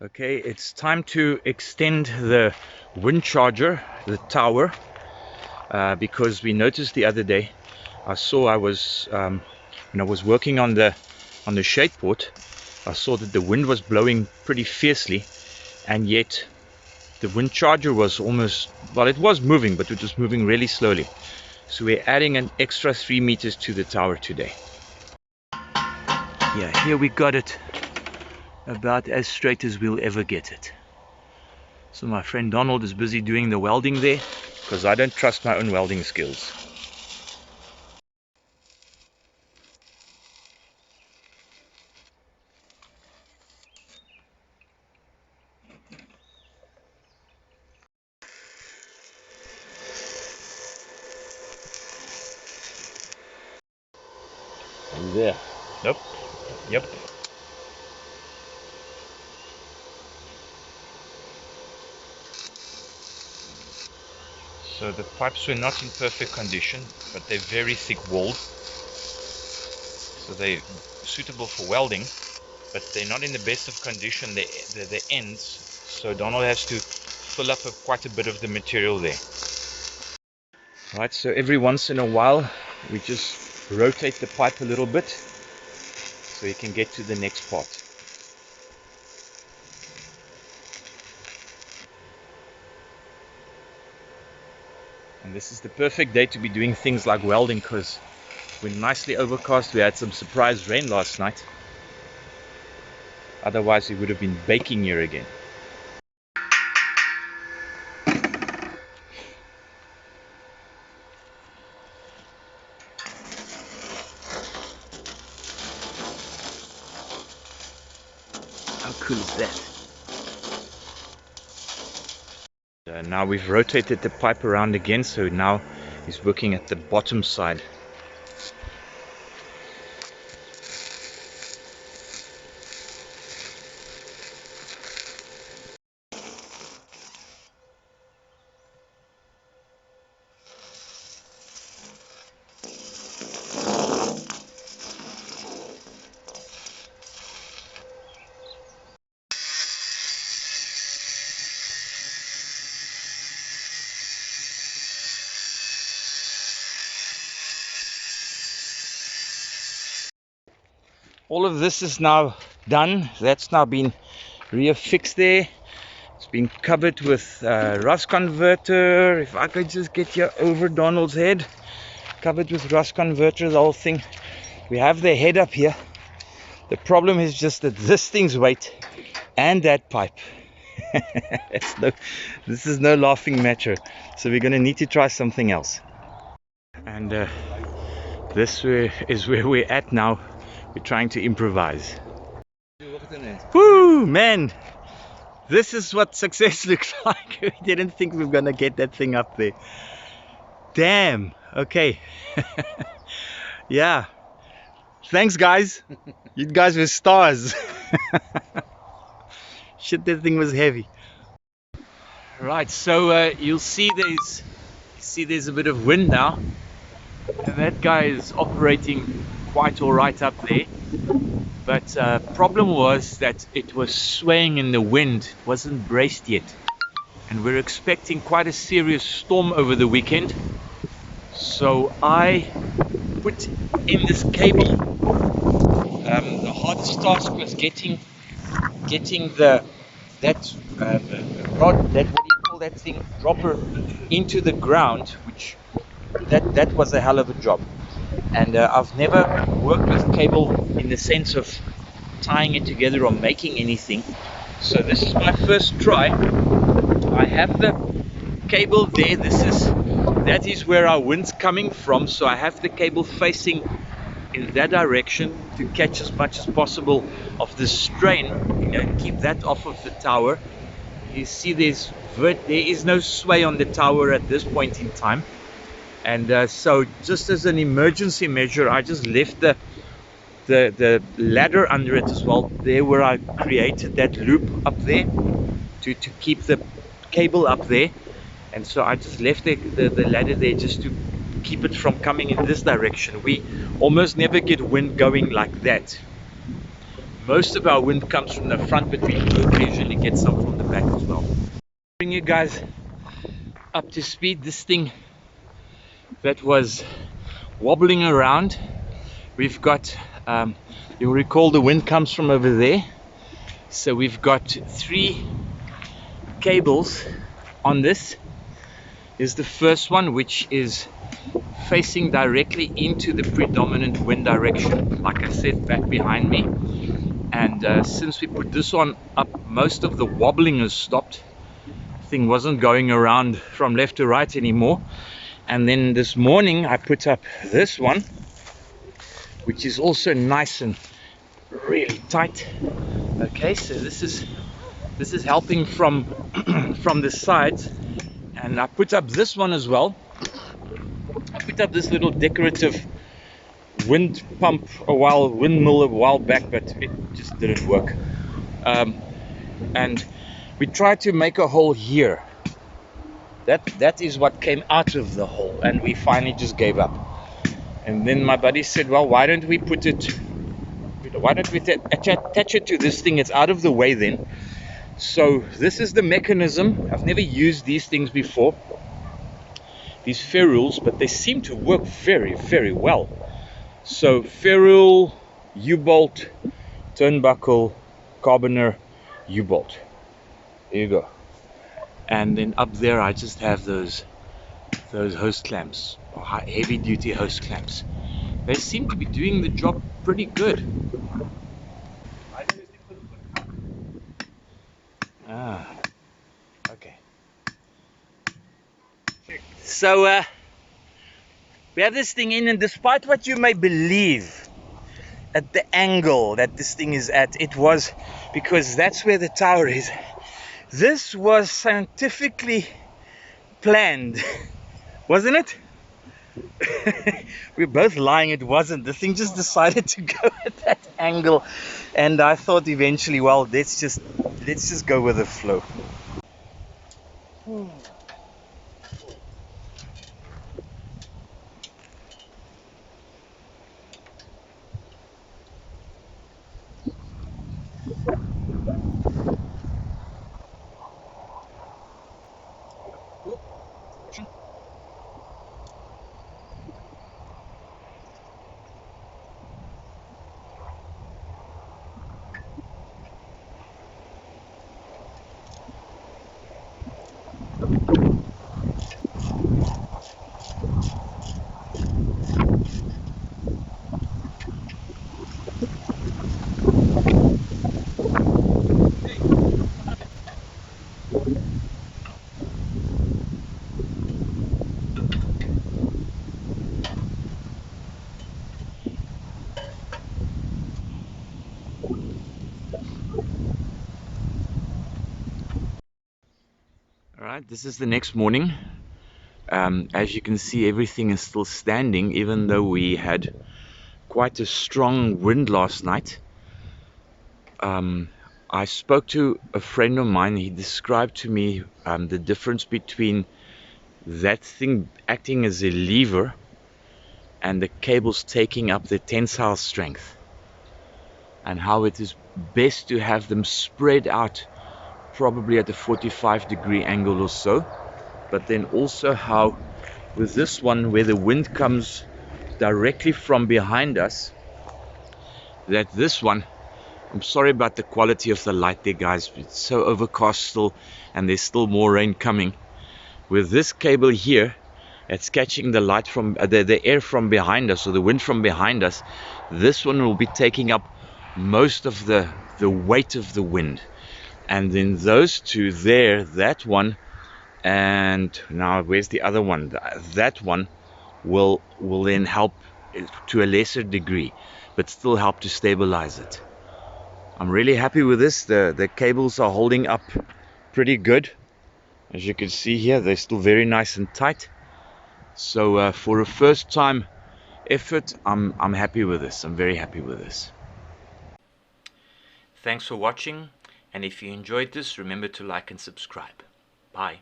Okay, it's time to extend the wind charger, the tower, because we noticed the other day, I was when I was working on the shade port, I saw that the wind was blowing pretty fiercely, and yet the wind charger was almost, well, it was moving, but it was moving really slowly. So we're adding an extra 3 meters to the tower today. Yeah, here we got it about as straight as we'll ever get it. So my friend Donald is busy doing the welding there, because I don't trust my own welding skills. There. Nope. Yep. So the pipes were not in perfect condition, but they're very thick walled. So they're suitable for welding, but they're not in the best of condition, the ends. So Donald has to fill up quite a bit of the material there. Right, so every once in a while we just rotate the pipe a little bit so you can get to the next part. And this is the perfect day to be doing things like welding, because we're nicely overcast. We had some surprise rain last night. Otherwise we would have been baking here again. How cool is that? Now we've rotated the pipe around again, so now he's working at the bottom side. All of this is now done. That's now been reaffixed there. It's been covered with rust converter. If I could just get you over Donald's head. Covered with rust converter, the whole thing. We have the head up here. The problem is just that this thing's weight and that pipe. This is no laughing matter. So we're going to need to try something else. And this is where we're at now. We're trying to improvise. Woo, man! This is what success looks like. We didn't think we were gonna get that thing up there. Damn. Okay. Yeah. Thanks, guys. You guys were stars. Shit, that thing was heavy. Right. So you'll see there's a bit of wind now, and that guy is operating quite all right up there. But problem was that it was swaying in the wind. It wasn't braced yet, and we're expecting quite a serious storm over the weekend. So I put in this cable. The hardest task was getting that rod, that, what do you call that thing, dropper, into the ground, which that was a hell of a job. And I've never worked with cable in the sense of tying it together or making anything, so this is my first try. I have the cable there. That is where our wind's coming from, so I have the cable facing in that direction to catch as much as possible of the strain, keep that off of the tower. You see there is no sway on the tower at this point in time. And so just as an emergency measure, I just left the ladder under it as well, there where I created that loop up there to keep the cable up there. And so I just left the ladder there just to keep it from coming in this direction. We almost never get wind going like that. Most of our wind comes from the front, but we occasionally get some from the back as well. Bring you guys up to speed. This thing that was wobbling around, we've got, you'll recall the wind comes from over there. So we've got 3 cables on this. Is the first one, which is facing directly into the predominant wind direction, like I said, back behind me. And since we put this one up, most of the wobbling has stopped. The thing wasn't going around from left to right anymore. And then this morning I put up this one, which is also nice and really tight. Okay, so this is helping from from the sides. And I put up this one as well. I put up this little decorative wind pump windmill a while back, but it just didn't work. And we tried to make a hole here. That is what came out of the hole, and we finally just gave up. And then my buddy said, well, why don't we attach it to this thing? It's out of the way then. So this is the mechanism. I've never used these things before, these ferrules, but they seem to work very, very well. So ferrule, U-bolt, turnbuckle, carboner, U-bolt. There you go. And then up there I just have those hose clamps, heavy duty hose clamps. They seem to be doing the job pretty good. Okay. So we have this thing in, and despite what you may believe at the angle that this thing is at, it was because that's where the tower is. This was scientifically planned, wasn't it? We're both lying, it wasn't. The thing just decided to go at that angle, and I thought eventually, well, let's just go with the flow. Alright, this is the next morning. As you can see, everything is still standing, even though we had quite a strong wind last night. I spoke to a friend of mine. He described to me the difference between that thing acting as a lever and the cables taking up the tensile strength, and how it is best to have them spread out, probably at a 45-degree angle or so. But then also how with this one, where the wind comes directly from behind us, that this one, I'm sorry about the quality of the light there, guys, it's so overcast still, and there's still more rain coming. With this cable here, it's catching the light from the air from behind us, or the wind from behind us. This one will be taking up most of the weight of the wind. And then those two there, that one, and now where's the other one? That one will then help to a lesser degree, but still help to stabilize it. I'm really happy with this. The cables are holding up pretty good. As you can see here, they're still very nice and tight. So for a first time effort, I'm happy with this. I'm very happy with this. Thanks for watching. And if you enjoyed this, remember to like and subscribe. Bye.